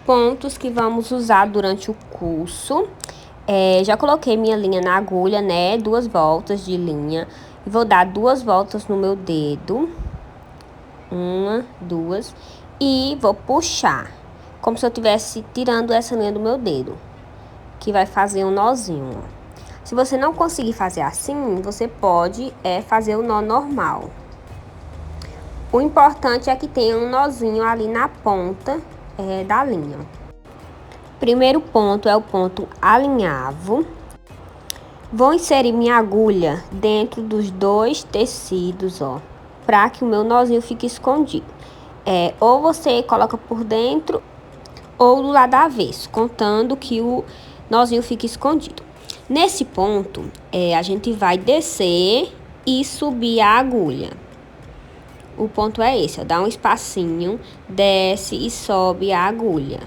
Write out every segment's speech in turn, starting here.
Pontos que vamos usar durante o curso. Já coloquei minha linha na agulha, né? 2 voltas de linha. E vou dar 2 voltas no meu dedo. 1, 2. E vou puxar, como se eu estivesse tirando essa linha do meu dedo, que vai fazer um nozinho, ó. Se você não conseguir fazer assim, você pode fazer o nó normal. O importante é que tenha um nozinho ali na ponta da linha. Primeiro ponto é o ponto alinhavo. Vou inserir minha agulha dentro dos 2 tecidos, ó, para que o meu nozinho fique escondido. Ou você coloca por dentro ou do lado avesso, contando que o nozinho fique escondido. Nesse ponto, a gente vai descer e subir a agulha. O ponto é esse, ó, dá um espacinho, desce e sobe a agulha.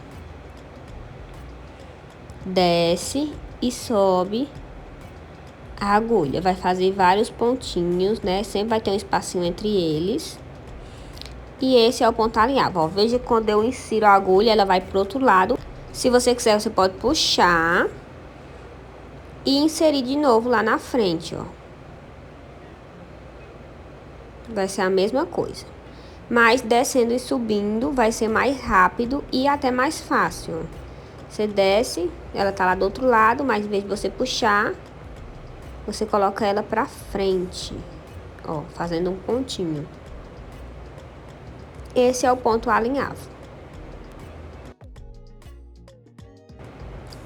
Desce e sobe a agulha. Vai fazer vários pontinhos, né? Sempre vai ter um espacinho entre eles. E esse é o ponto alinhavo, ó. Veja que quando eu insiro a agulha, ela vai pro outro lado. Se você quiser, você pode puxar e inserir de novo lá na frente, ó. Vai ser a mesma coisa. Mas descendo e subindo vai ser mais rápido e até mais fácil, ó. Você desce, ela tá lá do outro lado, mas em vez de você puxar, você coloca ela pra frente, ó, fazendo um pontinho. Esse é o ponto alinhavo.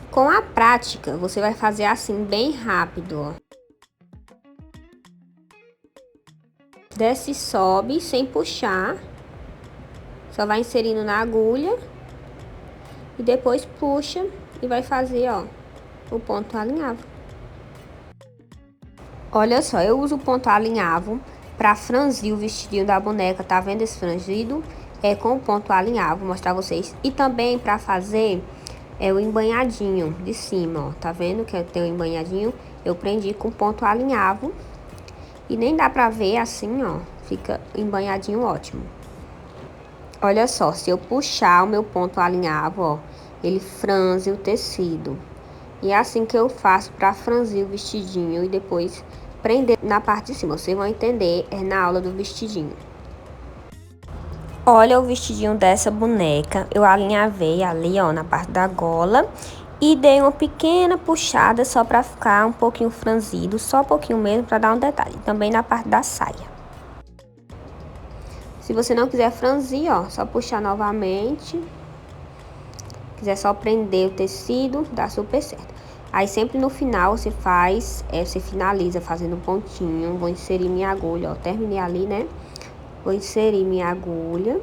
Com a prática, você vai fazer assim bem rápido, ó. Desce e sobe sem puxar. Só vai inserindo na agulha. E depois puxa e vai fazer, ó, o ponto alinhavo. Olha só, eu uso o ponto alinhavo pra franzir o vestidinho da boneca, tá vendo esse franzido? Com o ponto alinhavo, vou mostrar vocês. E também pra fazer o embanhadinho de cima, ó, tá vendo que tem um embanhadinho? Eu prendi com ponto alinhavo. E nem dá pra ver assim, ó, fica embanhadinho ótimo. Olha só, se eu puxar o meu ponto alinhavo, ó, ele franze o tecido. E é assim que eu faço pra franzir o vestidinho e depois prender na parte de cima. Vocês vão entender na aula do vestidinho. Olha o vestidinho dessa boneca. Eu alinhavei ali, ó, na parte da gola. E dei uma pequena puxada só pra ficar um pouquinho franzido. Só um pouquinho mesmo pra dar um detalhe. Também na parte da saia. Se você não quiser franzir, ó, só puxar novamente. Quiser só prender o tecido, dá super certo. Aí sempre no final você faz, você finaliza fazendo um pontinho. Vou inserir minha agulha, ó, terminei ali, né? Vou inserir minha agulha.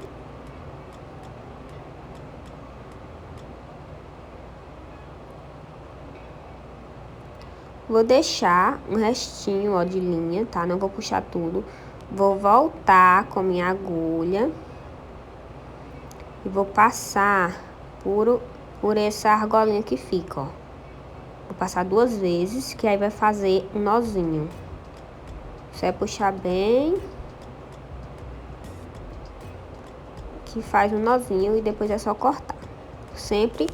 Vou deixar um restinho, ó, de linha, tá? Não vou puxar tudo. Vou voltar com minha agulha. E vou passar por essa argolinha que fica, ó. Vou passar 2 vezes, que aí vai fazer um nozinho. Você vai puxar bem. Que faz um nozinho e depois é só cortar. Sempre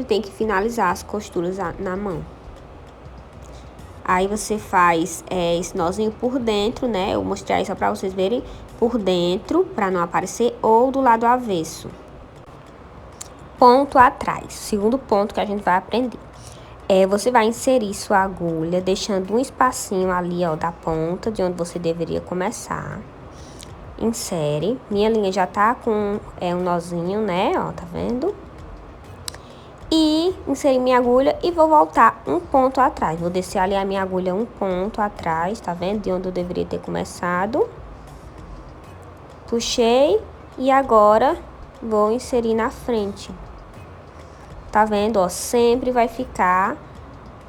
tem que finalizar as costuras na mão. Aí você faz esse nozinho por dentro, né? Eu mostrei aí só pra vocês verem por dentro, pra não aparecer, ou do lado avesso. Ponto atrás, segundo ponto que a gente vai aprender. Você vai inserir sua agulha, deixando um espacinho ali, ó, da ponta, de onde você deveria começar. Insere. Minha linha já tá com um nozinho, né? Ó, tá vendo? E inseri minha agulha e vou voltar um ponto atrás. Vou descer ali a minha agulha um ponto atrás, tá vendo? De onde eu deveria ter começado. Puxei e agora vou inserir na frente. Tá vendo, ó? Sempre vai ficar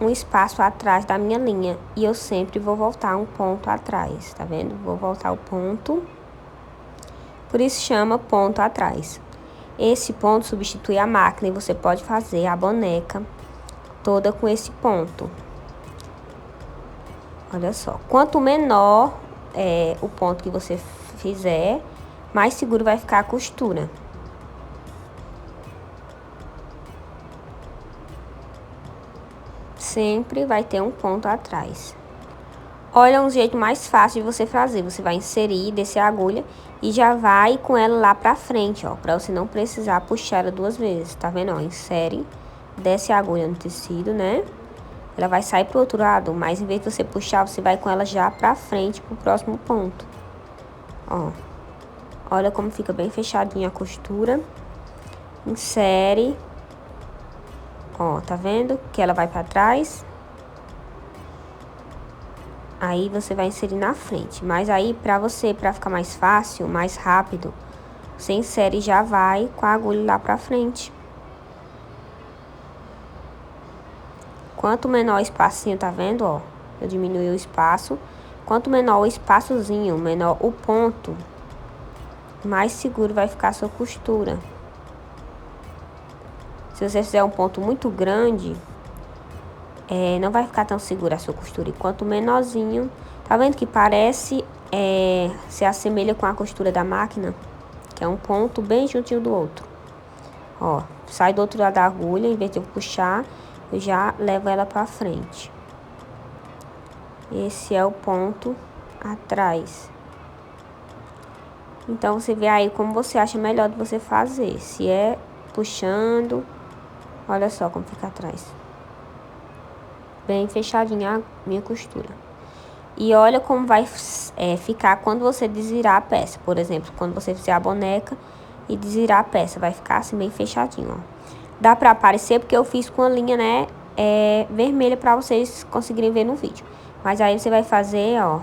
um espaço atrás da minha linha. E eu sempre vou voltar um ponto atrás, tá vendo? Vou voltar o ponto. Por isso chama ponto atrás. Esse ponto substitui a máquina e você pode fazer a boneca toda com esse ponto. Olha só, quanto menor o ponto que você fizer, mais seguro vai ficar a costura. sempre vai ter um ponto atrás. Olha um jeito mais fácil de você fazer. Você vai inserir, descer a agulha e já vai com ela lá pra frente, ó. Pra você não precisar puxar ela duas vezes, tá vendo, ó? Insere, desce a agulha no tecido, né? Ela vai sair pro outro lado, mas em vez de você puxar, você vai com ela já pra frente pro próximo ponto. Ó. Olha como fica bem fechadinha a costura. Insere. Ó, tá vendo que ela vai pra trás? Aí você vai inserir na frente. Mas aí, pra ficar mais fácil, mais rápido, você insere e já vai com a agulha lá pra frente. Quanto menor o espacinho, tá vendo, ó? Eu diminui o espaço. Quanto menor o espaçozinho, menor o ponto, mais seguro vai ficar a sua costura. Se você fizer um ponto muito grande, não vai ficar tão segura a sua costura. E quanto menorzinho, tá vendo que parece, se assemelha com a costura da máquina? Que é um ponto bem juntinho do outro. Ó, sai do outro lado da agulha, em vez de eu puxar, eu já levo ela pra frente. Esse é o ponto atrás. Então, você vê aí como você acha melhor de você fazer. Se é puxando, olha só como fica atrás. Bem fechadinha a minha costura. E olha como vai ficar quando você desvirar a peça. Por exemplo, quando você fizer a boneca e desvirar a peça, vai ficar assim bem fechadinho, ó. Dá pra aparecer porque eu fiz com a linha, né, vermelha pra vocês conseguirem ver no vídeo. Mas aí você vai fazer, ó,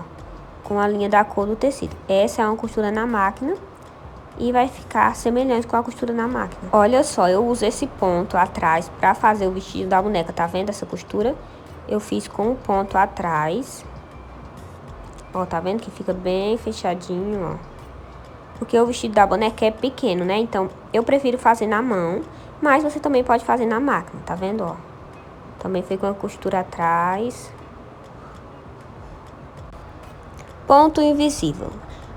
com a linha da cor do tecido. Essa é uma costura na máquina e vai ficar semelhante com a costura na máquina. Olha só, eu uso esse ponto atrás pra fazer o vestido da boneca, tá vendo essa costura? Eu fiz com o ponto atrás. Ó, tá vendo que fica bem fechadinho, ó. Porque o vestido da boneca é pequeno, né? Então, eu prefiro fazer na mão, mas você também pode fazer na máquina, tá vendo, ó? Também foi com a costura atrás. Ponto invisível.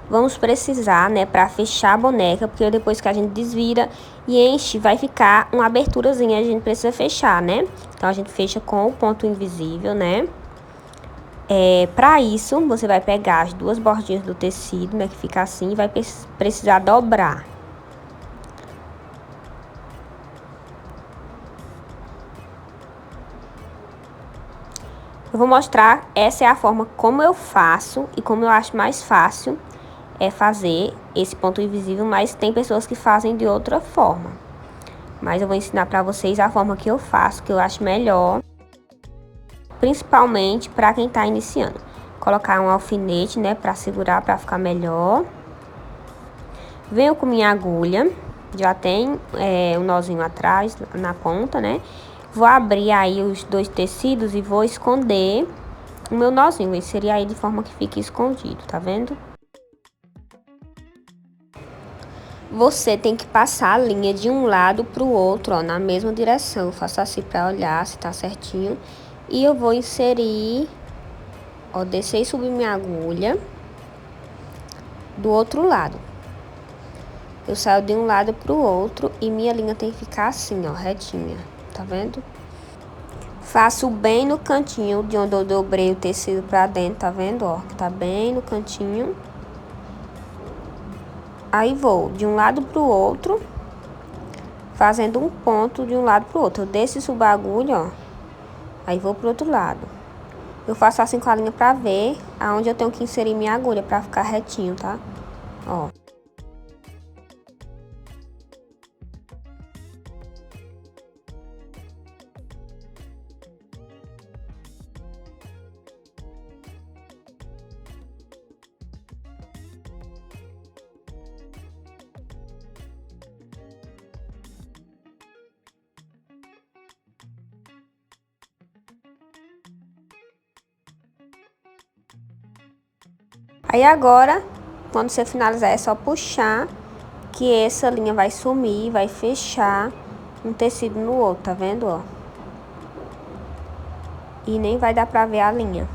Vamos precisar, né, pra fechar a boneca, porque depois que a gente desvira e enche, vai ficar uma aberturazinha, a gente precisa fechar, né? Então, a gente fecha com o ponto invisível, né? Pra isso, você vai pegar as duas bordinhas do tecido, né, que fica assim, e vai precisar dobrar. Eu vou mostrar, essa é a forma como eu faço e como eu acho mais fácil fazer esse ponto invisível, mas tem pessoas que fazem de outra forma. Mas eu vou ensinar pra vocês a forma que eu faço, que eu acho melhor, principalmente pra quem tá iniciando. Colocar um alfinete, né, pra segurar, pra ficar melhor. Venho com minha agulha, já tem um nozinho atrás, na ponta, né? Vou abrir aí os dois tecidos e vou esconder o meu nozinho. Vou inserir aí de forma que fique escondido, tá vendo? Você tem que passar a linha de um lado pro outro, ó, na mesma direção. Eu faço assim pra olhar se tá certinho. E eu vou inserir, ó, descer e subir minha agulha do outro lado. Eu saio de um lado pro outro e minha linha tem que ficar assim, ó, retinha, tá vendo? Faço bem no cantinho de onde eu dobrei o tecido pra dentro, tá vendo, ó? Que tá bem no cantinho. Aí vou de um lado pro outro, fazendo um ponto de um lado pro outro. Eu desço e subo a agulha, ó. Aí vou pro outro lado. Eu faço assim com a linha pra ver aonde eu tenho que inserir minha agulha pra ficar retinho, tá? Ó. Aí agora, quando você finalizar, é só puxar que essa linha vai sumir, vai fechar um tecido no outro, tá vendo, ó? E nem vai dar pra ver a linha.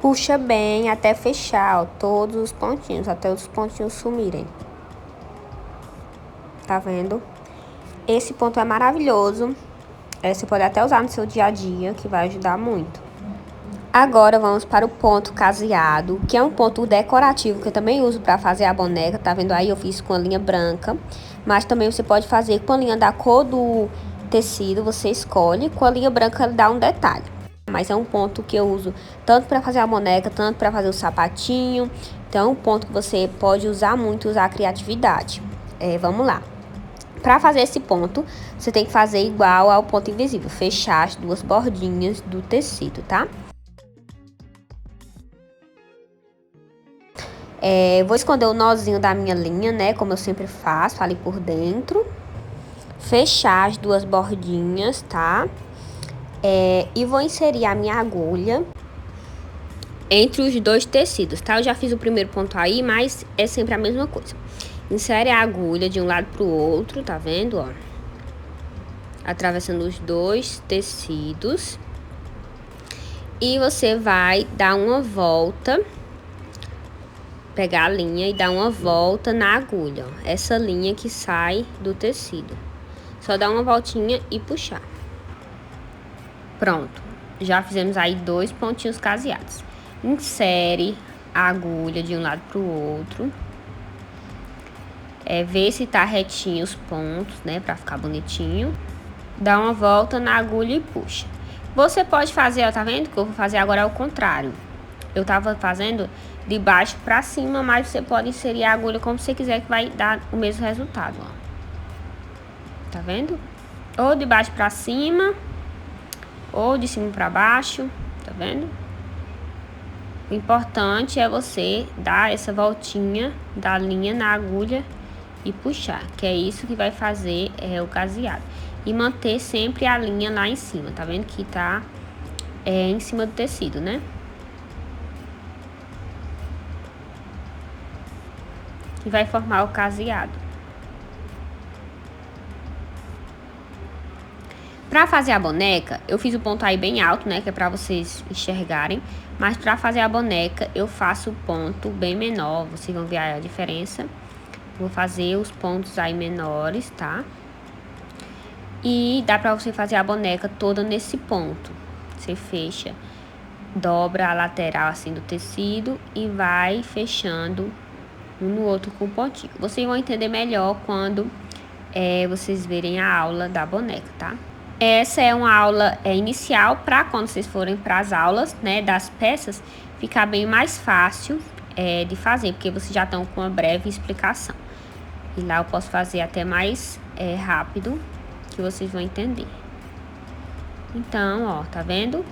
Puxa bem até fechar, ó, todos os pontinhos, até os pontinhos sumirem. Tá vendo? Esse ponto é maravilhoso. Você pode até usar no seu dia a dia, que vai ajudar muito. Agora vamos para o ponto caseado, que é um ponto decorativo que eu também uso para fazer a boneca. Tá vendo aí? Eu fiz com a linha branca, mas também você pode fazer com a linha da cor do tecido, você escolhe. Com a linha branca ele dá um detalhe. Mas é um ponto que eu uso tanto para fazer a boneca, tanto para fazer o sapatinho. Então é um ponto que você pode usar muito, usar a criatividade. Vamos lá. Para fazer esse ponto, você tem que fazer igual ao ponto invisível, fechar as duas bordinhas do tecido, tá? Vou esconder o nozinho da minha linha, né, como eu sempre faço, ali por dentro. Fechar as duas bordinhas, tá? E vou inserir a minha agulha entre os dois tecidos, tá? Eu já fiz o primeiro ponto aí, mas é sempre a mesma coisa. Insere a agulha de um lado pro outro, tá vendo, ó? Atravessando os dois tecidos. E você vai dar uma volta, pegar a linha e dar uma volta na agulha, ó. Essa linha que sai do tecido. Só dar uma voltinha e puxar. Pronto. Já fizemos aí 2 pontinhos caseados. Insere a agulha de um lado pro outro. Ver se tá retinho os pontos, né, pra ficar bonitinho. Dá uma volta na agulha e puxa. Você pode fazer, ó, tá vendo? Que eu vou fazer agora ao contrário. Eu tava fazendo de baixo pra cima, mas você pode inserir a agulha como você quiser, que vai dar o mesmo resultado, ó. Tá vendo? Ou de baixo pra cima, ou de cima pra baixo, tá vendo? O importante é você dar essa voltinha da linha na agulha e puxar, que é isso que vai fazer o caseado. E manter sempre a linha lá em cima, tá vendo que tá em cima do tecido, né? E vai formar o caseado. Pra fazer a boneca, eu fiz o ponto aí bem alto, né, que é pra vocês enxergarem. Mas pra fazer a boneca, eu faço o ponto bem menor, vocês vão ver a diferença. Vou fazer os pontos aí menores, tá? E dá pra você fazer a boneca toda nesse ponto. Você fecha, dobra a lateral assim do tecido e vai fechando um no outro com o pontinho. Vocês vão entender melhor quando vocês verem a aula da boneca, tá? Essa é uma aula inicial para quando vocês forem para as aulas, né, das peças, ficar bem mais fácil de fazer, porque vocês já estão com uma breve explicação. E lá eu posso fazer até mais rápido, que vocês vão entender. Então, ó, tá vendo?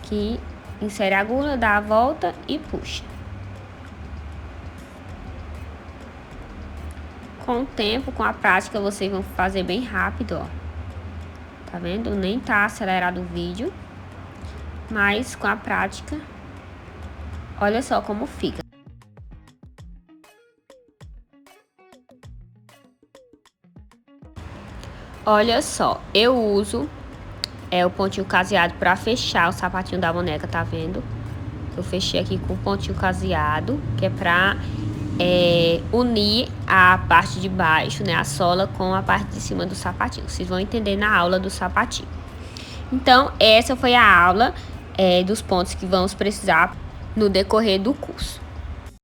Que insere a agulha, dá a volta e puxa. Com o tempo, com a prática, vocês vão fazer bem rápido, ó. Tá vendo? Nem tá acelerado o vídeo, mas com a prática, olha só como fica. Olha só, eu uso o pontinho caseado para fechar o sapatinho da boneca, tá vendo? Eu fechei aqui com o pontinho caseado, que é pra unir a parte de baixo, né, a sola, com a parte de cima do sapatinho. Vocês vão entender na aula do sapatinho. Então, essa foi a aula dos pontos que vamos precisar no decorrer do curso.